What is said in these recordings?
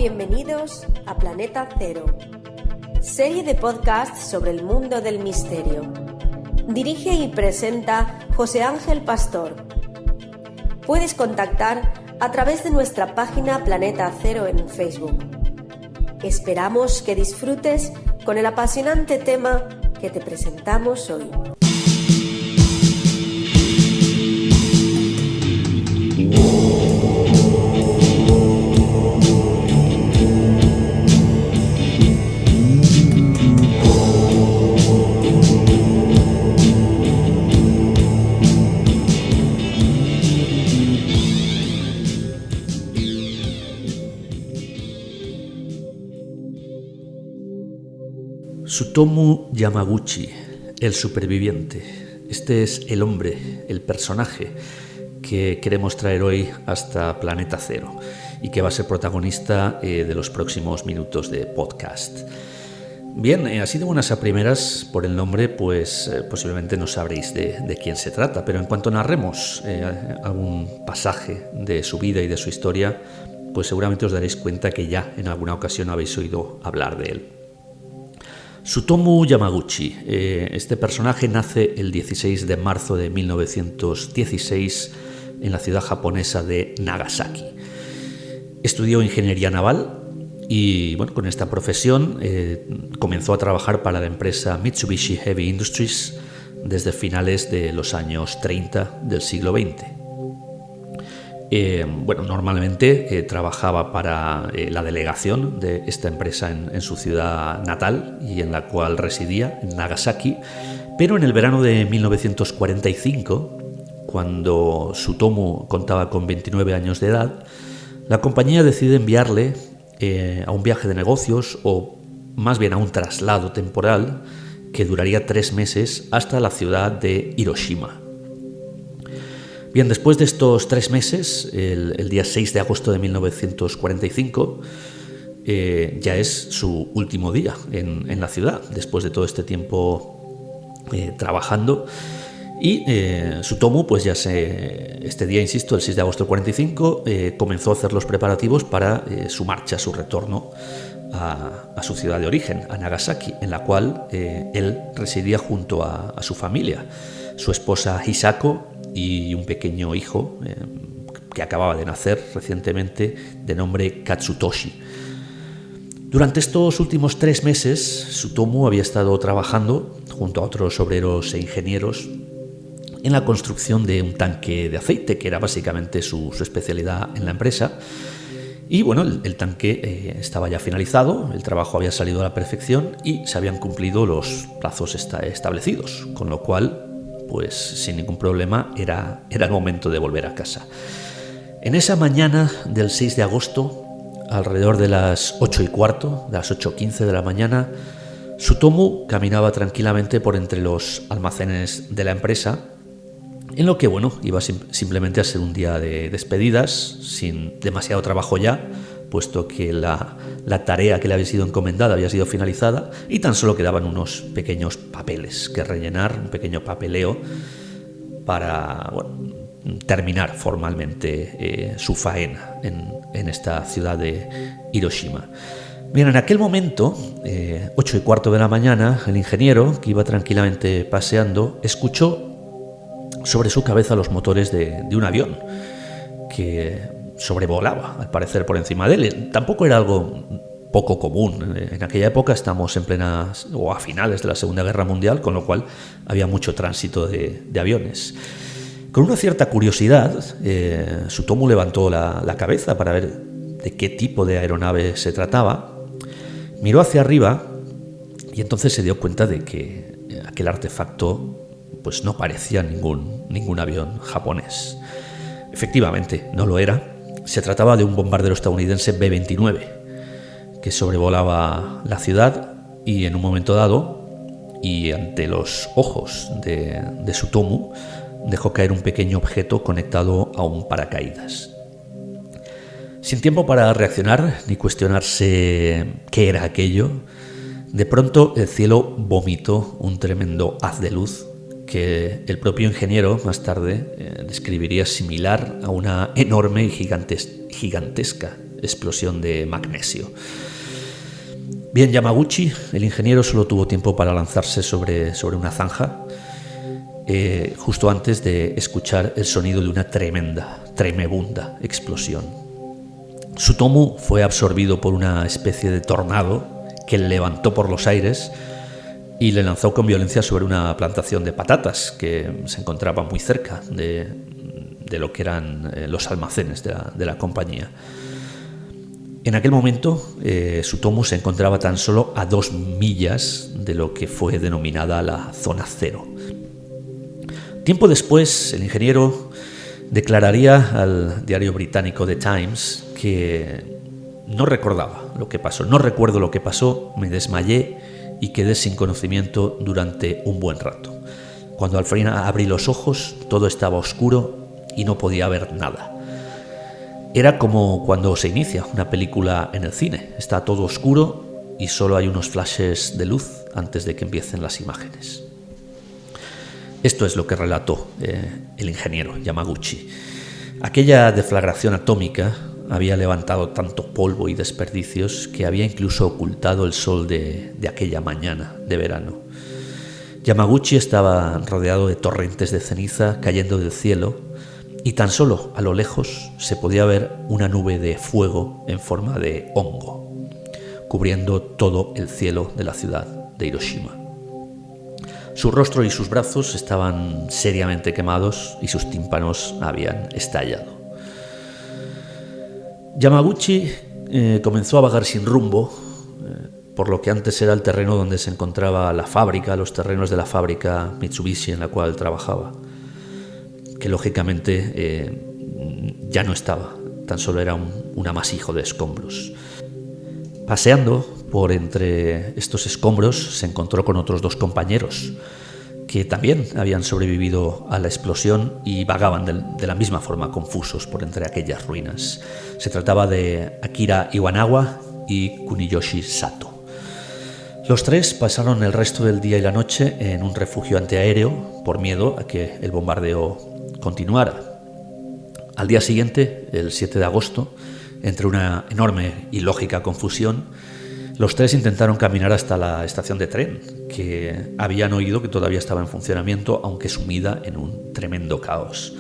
Bienvenidos a Planeta Cero, serie de podcasts sobre el mundo del misterio. Dirige y presenta José Ángel Pastor. Puedes contactar a través de nuestra página Planeta Cero en Facebook. Esperamos que disfrutes con el apasionante tema que te presentamos hoy. Tsutomu Yamaguchi, el superviviente. Este es el hombre, el personaje que queremos traer hoy hasta Planeta Cero y que va a ser protagonista de los próximos minutos de podcast. Bien, así de buenas a primeras, por el nombre, pues posiblemente no sabréis de quién se trata, pero en cuanto narremos algún pasaje de su vida y de su historia, pues seguramente os daréis cuenta que ya en alguna ocasión habéis oído hablar de él. Tsutomu Yamaguchi. Este personaje nace el 16 de marzo de 1916 en la ciudad japonesa de Nagasaki. Estudió ingeniería naval y con esta profesión comenzó a trabajar para la empresa Mitsubishi Heavy Industries desde finales de los años 30 del siglo XX. Normalmente trabajaba para la delegación de esta empresa en su ciudad natal y en la cual residía, en Nagasaki, pero en el verano de 1945, cuando Tsutomu contaba con 29 años de edad, la compañía decide enviarle a un viaje de negocios, o más bien a un traslado temporal que duraría 3 meses hasta la ciudad de Hiroshima. Bien, después de estos 3 meses, el día 6 de agosto de 1945, ya es su último día en la ciudad, después de todo este tiempo trabajando. Y Tsutomu, pues este día, insisto, el 6 de agosto del 45, comenzó a hacer los preparativos para su marcha, su retorno a su ciudad de origen, a Nagasaki, en la cual él residía junto a su familia, su esposa Hisako y un pequeño hijo que acababa de nacer recientemente, de nombre Katsutoshi. Durante estos últimos 3 meses, Tsutomu había estado trabajando junto a otros obreros e ingenieros en la construcción de un tanque de aceite, que era básicamente su especialidad en la empresa. Y el tanque estaba ya finalizado, el trabajo había salido a la perfección y se habían cumplido los plazos establecidos, con lo cual, pues sin ningún problema, era el momento de volver a casa. En esa mañana del 6 de agosto, alrededor de las 8:15, de las 8:15 de la mañana, Tsutomu caminaba tranquilamente por entre los almacenes de la empresa, en lo que iba simplemente a ser un día de despedidas, sin demasiado trabajo ya, puesto que la tarea que le había sido encomendada había sido finalizada y tan solo quedaban unos pequeños papeles que rellenar, un pequeño papeleo para terminar formalmente su faena en esta ciudad de Hiroshima. Bien, en aquel momento, 8:15 de la mañana, el ingeniero, que iba tranquilamente paseando, escuchó sobre su cabeza los motores de un avión que sobrevolaba, al parecer, por encima de él. Tampoco era algo poco común. En aquella época estamos a finales de la Segunda Guerra Mundial, con lo cual había mucho tránsito de aviones. Con una cierta curiosidad, Tsutomu levantó la cabeza para ver de qué tipo de aeronave se trataba, miró hacia arriba y entonces se dio cuenta de que aquel artefacto pues no parecía ningún avión japonés. Efectivamente, no lo era. Se trataba de un bombardero estadounidense B-29 que sobrevolaba la ciudad y en un momento dado, y ante los ojos de Tsutomu, dejó caer un pequeño objeto conectado a un paracaídas. Sin tiempo para reaccionar ni cuestionarse qué era aquello, de pronto el cielo vomitó un tremendo haz de luz que el propio ingeniero más tarde describiría similar a una enorme y gigantesca explosión de magnesio. Bien, Yamaguchi, el ingeniero, solo tuvo tiempo para lanzarse sobre una zanja justo antes de escuchar el sonido de una tremebunda explosión. Tsutomu fue absorbido por una especie de tornado que le levantó por los aires y le lanzó con violencia sobre una plantación de patatas que se encontraba muy cerca de lo que eran los almacenes de la compañía. En aquel momento, Tsutomu se encontraba tan solo a 2 millas de lo que fue denominada la zona cero. Tiempo después, el ingeniero declararía al diario británico The Times que no recordaba lo que pasó. No recuerdo lo que pasó, me desmayé y quedé sin conocimiento durante un buen rato. Cuando al fin abrí los ojos, todo estaba oscuro y no podía ver nada. Era como cuando se inicia una película en el cine. Está todo oscuro y solo hay unos flashes de luz antes de que empiecen las imágenes. Esto es lo que relató el ingeniero Yamaguchi. Aquella deflagración atómica había levantado tanto polvo y desperdicios que había incluso ocultado el sol de aquella mañana de verano. Yamaguchi estaba rodeado de torrentes de ceniza cayendo del cielo, y tan solo a lo lejos se podía ver una nube de fuego en forma de hongo, cubriendo todo el cielo de la ciudad de Hiroshima. Su rostro y sus brazos estaban seriamente quemados y sus tímpanos habían estallado. Yamaguchi comenzó a vagar sin rumbo por lo que antes era el terreno donde se encontraba la fábrica, los terrenos de la fábrica Mitsubishi en la cual trabajaba, que lógicamente ya no estaba, tan solo era un amasijo de escombros. Paseando por entre estos escombros se encontró con otros 2 compañeros que también habían sobrevivido a la explosión y vagaban de la misma forma confusos por entre aquellas ruinas. Se trataba de Akira Iwanawa y Kuniyoshi Sato. Los 3 pasaron el resto del día y la noche en un refugio antiaéreo por miedo a que el bombardeo continuara. Al día siguiente, el 7 de agosto, entre una enorme y lógica confusión, los 3 intentaron caminar hasta la estación de tren, que habían oído que todavía estaba en funcionamiento, aunque sumida en un tremendo caos.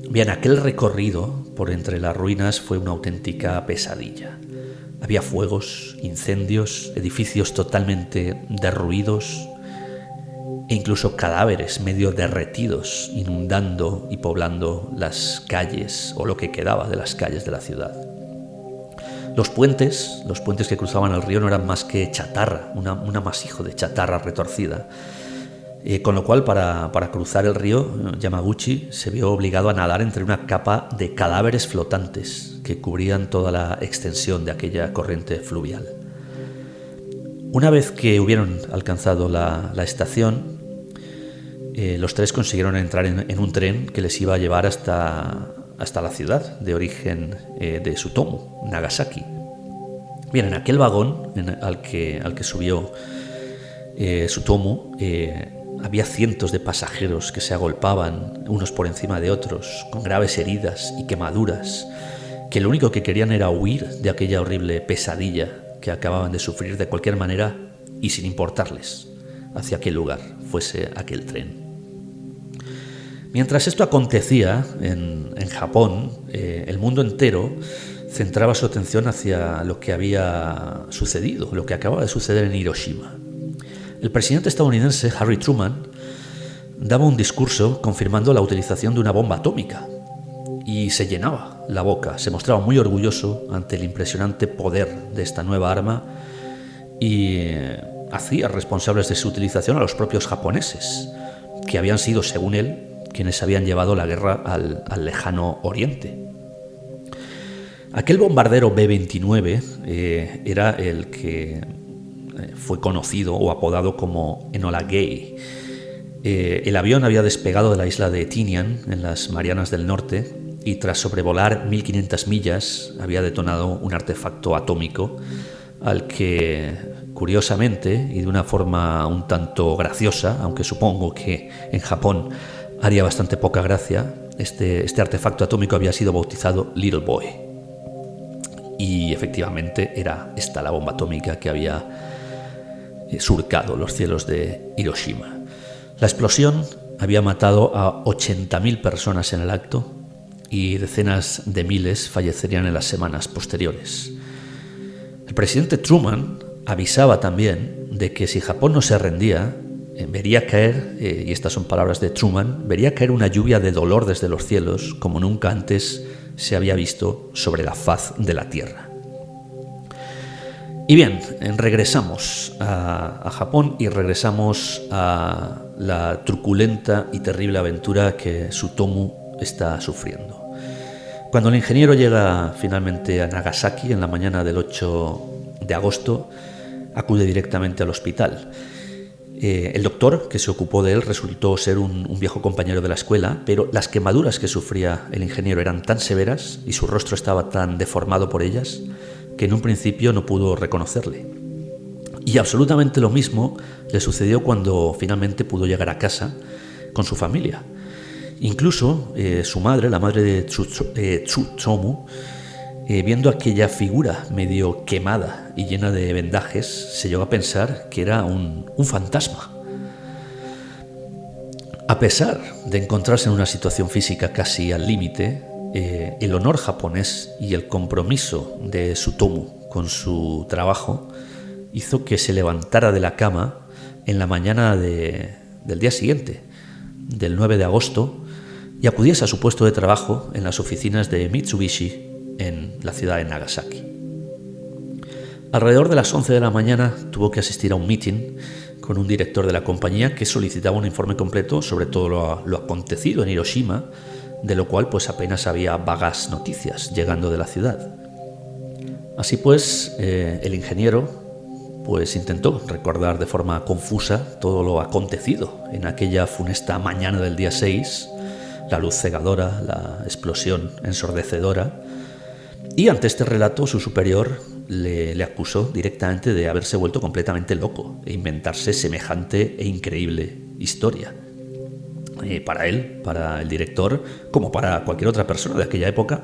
Bien, aquel recorrido por entre las ruinas fue una auténtica pesadilla. Había fuegos, incendios, edificios totalmente derruidos e incluso cadáveres medio derretidos inundando y poblando las calles o lo que quedaba de las calles de la ciudad. Los puentes que cruzaban el río no eran más que chatarra, un amasijo de chatarra retorcida. Con lo cual, para cruzar el río, Yamaguchi se vio obligado a nadar entre una capa de cadáveres flotantes que cubrían toda la extensión de aquella corriente fluvial. Una vez que hubieron alcanzado la estación, los 3 consiguieron entrar en un tren que les iba a llevar hasta la ciudad de origen de Tsutomu, Nagasaki. Bien, en aquel vagón al que subió Tsutomu, había cientos de pasajeros que se agolpaban unos por encima de otros, con graves heridas y quemaduras, que lo único que querían era huir de aquella horrible pesadilla que acababan de sufrir de cualquier manera y sin importarles hacia qué lugar fuese aquel tren. Mientras esto acontecía en Japón, el mundo entero centraba su atención hacia lo que había sucedido, lo que acababa de suceder en Hiroshima. El presidente estadounidense Harry Truman daba un discurso confirmando la utilización de una bomba atómica y se llenaba la boca, se mostraba muy orgulloso ante el impresionante poder de esta nueva arma y hacía responsables de su utilización a los propios japoneses, que habían sido, según él, quienes habían llevado la guerra al lejano oriente. Aquel bombardero B-29 era el que fue conocido o apodado como Enola Gay. El avión había despegado de la isla de Tinian, en las Marianas del Norte, y tras sobrevolar 1500 millas había detonado un artefacto atómico al que, curiosamente y de una forma un tanto graciosa, aunque supongo que en Japón haría bastante poca gracia, este artefacto atómico había sido bautizado Little Boy. y efectivamente era esta la bomba atómica que había surcado los cielos de Hiroshima. La explosión había matado a 80.000 personas en el acto y decenas de miles fallecerían en las semanas posteriores. El presidente Truman avisaba también de que si Japón no se rendía, vería caer, y estas son palabras de Truman, vería caer una lluvia de dolor desde los cielos como nunca antes se había visto sobre la faz de la Tierra. Y bien, regresamos a Japón y regresamos a la truculenta y terrible aventura que Tsutomu está sufriendo. Cuando el ingeniero llega finalmente a Nagasaki en la mañana del 8 de agosto, acude directamente al hospital. El doctor que se ocupó de él resultó ser un viejo compañero de la escuela, pero las quemaduras que sufría el ingeniero eran tan severas y su rostro estaba tan deformado por ellas que en un principio no pudo reconocerle. Y absolutamente lo mismo le sucedió cuando finalmente pudo llegar a casa con su familia. Incluso su madre, la madre de Tsutomu, viendo aquella figura medio quemada y llena de vendajes, se llegó a pensar que era un fantasma. A pesar de encontrarse en una situación física casi al límite, el honor japonés y el compromiso de Tsutomu con su trabajo hizo que se levantara de la cama en la mañana del día siguiente, del 9 de agosto, y acudiese a su puesto de trabajo en las oficinas de Mitsubishi en la ciudad de Nagasaki. Alrededor de las 11 de la mañana tuvo que asistir a un meeting con un director de la compañía que solicitaba un informe completo sobre todo lo acontecido en Hiroshima, de lo cual pues apenas había vagas noticias llegando de la ciudad. Así pues, el ingeniero pues intentó recordar de forma confusa todo lo acontecido en aquella funesta mañana del día 6, la luz cegadora, la explosión ensordecedora, y ante este relato su superior le acusó directamente de haberse vuelto completamente loco e inventarse semejante e increíble historia. Para él, para el director, como para cualquier otra persona de aquella época,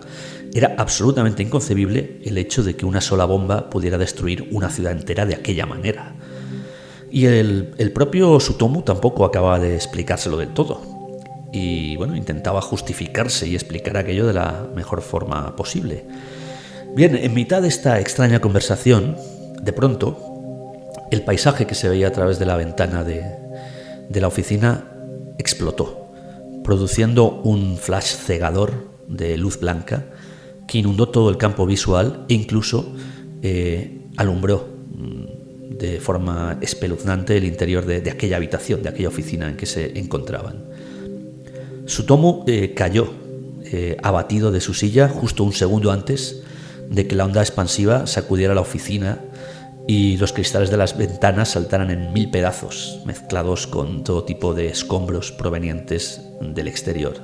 era absolutamente inconcebible el hecho de que una sola bomba pudiera destruir una ciudad entera de aquella manera. Y el propio Tsutomu tampoco acababa de explicárselo del todo. Y bueno, intentaba justificarse y explicar aquello de la mejor forma posible. Bien, en mitad de esta extraña conversación, de pronto, el paisaje que se veía a través de la ventana de la oficina explotó, produciendo un flash cegador de luz blanca que inundó todo el campo visual e incluso alumbró de forma espeluznante el interior de aquella habitación, de aquella oficina en que se encontraban. Tsutomu cayó abatido de su silla justo un segundo antes de que la onda expansiva sacudiera la oficina y los cristales de las ventanas saltaran en 1000 pedazos, mezclados con todo tipo de escombros provenientes del exterior.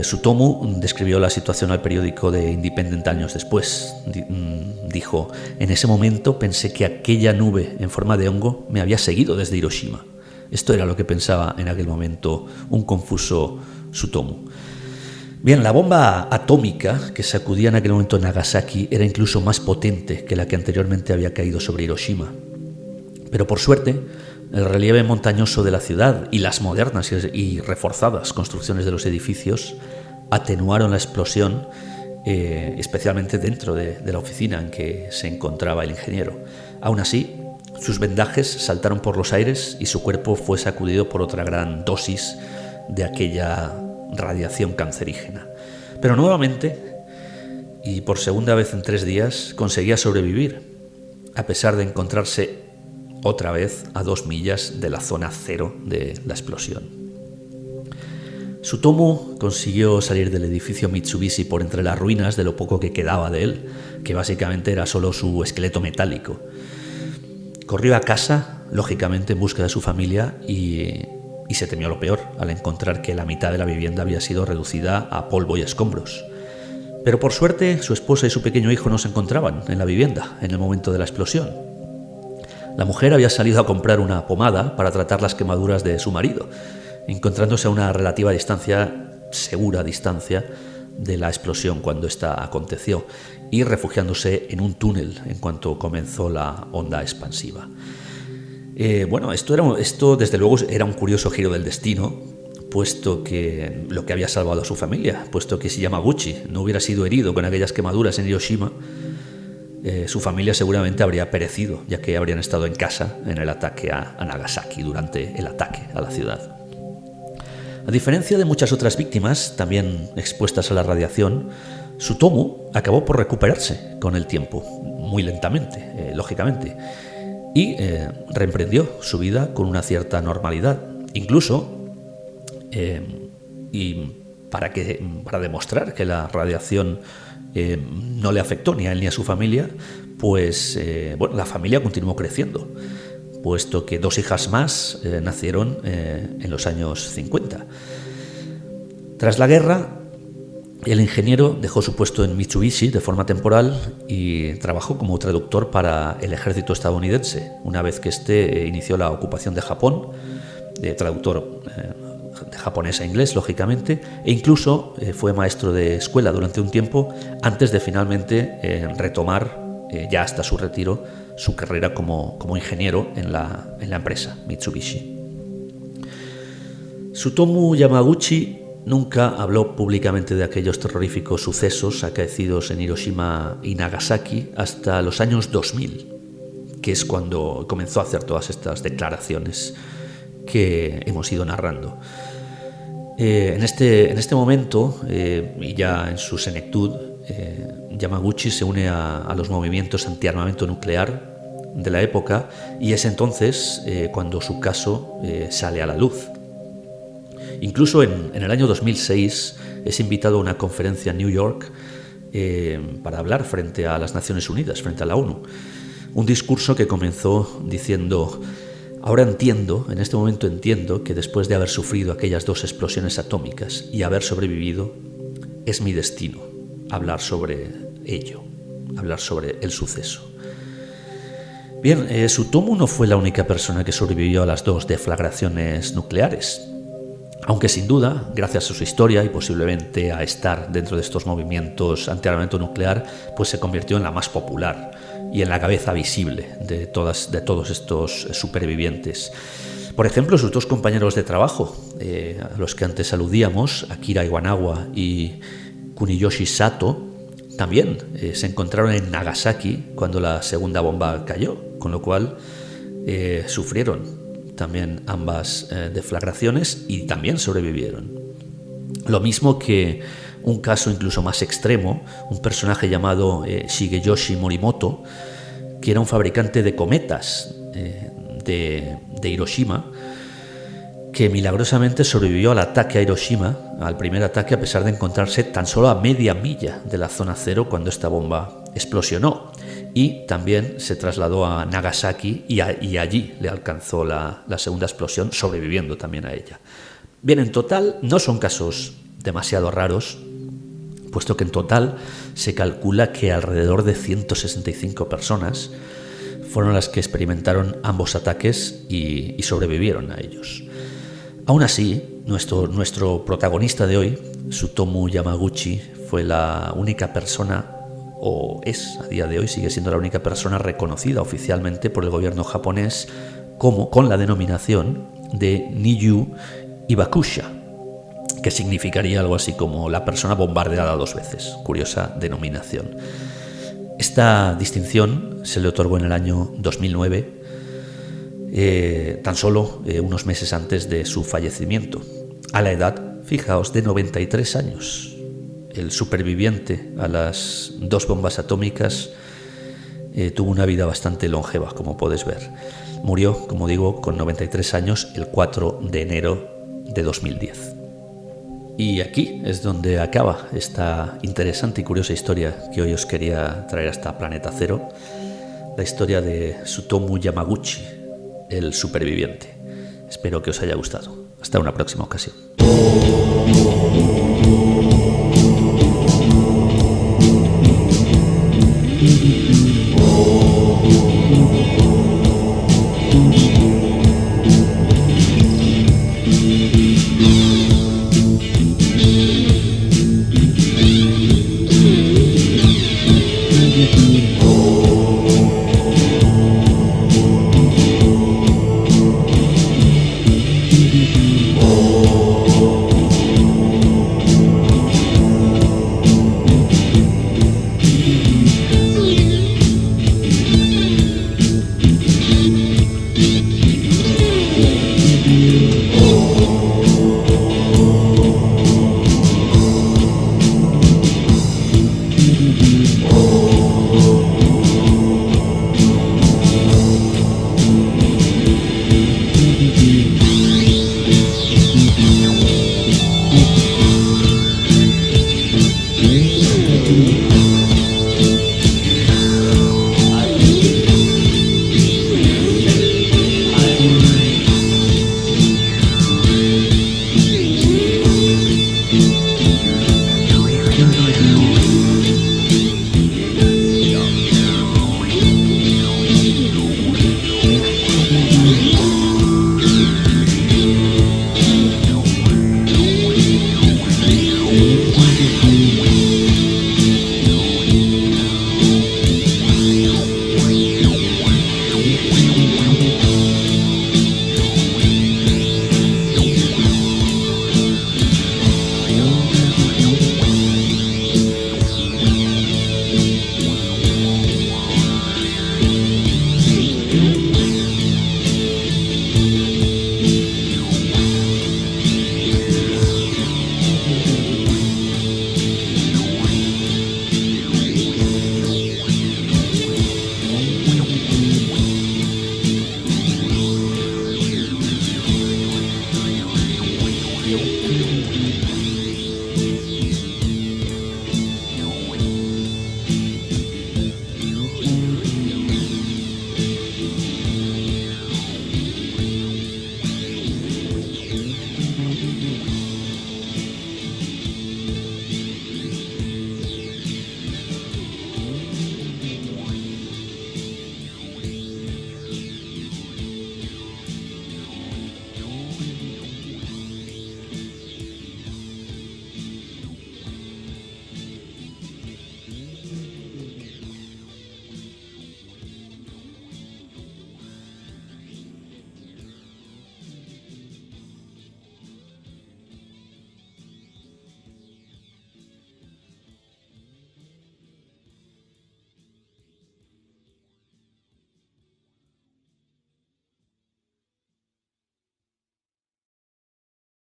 Tsutomu describió la situación al periódico The Independent años después. Dijo: en ese momento pensé que aquella nube en forma de hongo me había seguido desde Hiroshima. Esto era lo que pensaba en aquel momento un confuso Tsutomu. Bien, la bomba atómica que sacudía en aquel momento Nagasaki era incluso más potente que la que anteriormente había caído sobre Hiroshima. Pero por suerte, el relieve montañoso de la ciudad y las modernas y reforzadas construcciones de los edificios atenuaron la explosión, especialmente dentro de la oficina en que se encontraba el ingeniero. Aún así, sus vendajes saltaron por los aires y su cuerpo fue sacudido por otra gran dosis de aquella radiación cancerígena. Pero nuevamente, y por segunda vez en 3 días, conseguía sobrevivir, a pesar de encontrarse otra vez a 2 millas de la zona cero de la explosión. Tsutomu consiguió salir del edificio Mitsubishi por entre las ruinas de lo poco que quedaba de él, que básicamente era solo su esqueleto metálico. Corrió a casa, lógicamente en busca de su familia, y se temió lo peor al encontrar que la mitad de la vivienda había sido reducida a polvo y escombros. Pero por suerte, su esposa y su pequeño hijo no se encontraban en la vivienda en el momento de la explosión. La mujer había salido a comprar una pomada para tratar las quemaduras de su marido, encontrándose a una relativa distancia, segura distancia, de la explosión cuando esta aconteció y refugiándose en un túnel en cuanto comenzó la onda expansiva. Esto desde luego era un curioso giro del destino, puesto que lo que había salvado a su familia, puesto que si Yamaguchi no hubiera sido herido con aquellas quemaduras en Hiroshima, su familia seguramente habría perecido, ya que habrían estado en casa en el ataque a Nagasaki, durante el ataque a la ciudad. A diferencia de muchas otras víctimas, también expuestas a la radiación, Tsutomu acabó por recuperarse con el tiempo, muy lentamente, lógicamente, y reemprendió su vida con una cierta normalidad. Incluso, para demostrar que la radiación no le afectó ni a él ni a su familia, pues la familia continuó creciendo, puesto que 2 hijas más nacieron en los años 50. Tras la guerra, el ingeniero dejó su puesto en Mitsubishi de forma temporal y trabajó como traductor para el ejército estadounidense, una vez que este inició la ocupación de Japón, traductor de japonés a inglés, lógicamente, e incluso fue maestro de escuela durante un tiempo antes de finalmente retomar, ya hasta su retiro, su carrera como ingeniero en la empresa Mitsubishi. Tsutomu Yamaguchi nunca habló públicamente de aquellos terroríficos sucesos acaecidos en Hiroshima y Nagasaki hasta los años 2000, que es cuando comenzó a hacer todas estas declaraciones que hemos ido narrando. En este momento, y ya en su senectud, Yamaguchi se une a los movimientos antiarmamento nuclear de la época, y es entonces cuando su caso sale a la luz. Incluso en el año 2006 es invitado a una conferencia en New York para hablar frente a las Naciones Unidas, frente a la ONU. Un discurso que comenzó diciendo: ahora en este momento entiendo que después de haber sufrido aquellas 2 explosiones atómicas y haber sobrevivido, es mi destino hablar sobre ello, hablar sobre el suceso. Bien, Tsutomu no fue la única persona que sobrevivió a las 2 deflagraciones nucleares, aunque sin duda, gracias a su historia y posiblemente a estar dentro de estos movimientos antiarmamento nuclear, pues se convirtió en la más popular y en la cabeza visible de todos estos supervivientes. Por ejemplo, sus 2 compañeros de trabajo, a los que antes aludíamos, Akira Iwanawa y Kuniyoshi Sato, también se encontraron en Nagasaki cuando la segunda bomba cayó, con lo cual sufrieron también ambas deflagraciones y también sobrevivieron. Lo mismo que un caso incluso más extremo, un personaje llamado Shigeyoshi Morimoto, que era un fabricante de cometas de Hiroshima, que milagrosamente sobrevivió al ataque a Hiroshima, al primer ataque, a pesar de encontrarse tan solo a media milla de la zona cero cuando esta bomba explosionó. Y también se trasladó a Nagasaki y allí le alcanzó la segunda explosión, sobreviviendo también a ella. Bien, en total no son casos demasiado raros, puesto que en total se calcula que alrededor de 165 personas fueron las que experimentaron ambos ataques y sobrevivieron a ellos. Aún así, nuestro protagonista de hoy, Tsutomu Yamaguchi, fue la única persona, o es a día de hoy, sigue siendo la única persona reconocida oficialmente por el gobierno japonés con la denominación de Niyu Ibakusha, que significaría algo así como la persona bombardeada 2 veces. Curiosa denominación. Esta distinción se le otorgó en el año 2009, tan solo unos meses antes de su fallecimiento, a la edad, fijaos, de 93 años. El superviviente a las 2 bombas atómicas tuvo una vida bastante longeva, como puedes ver. Murió, como digo, con 93 años el 4 de enero de 2010. Y aquí es donde acaba esta interesante y curiosa historia que hoy os quería traer hasta Planeta Cero, la historia de Tsutomu Yamaguchi, el superviviente. Espero que os haya gustado. Hasta una próxima ocasión.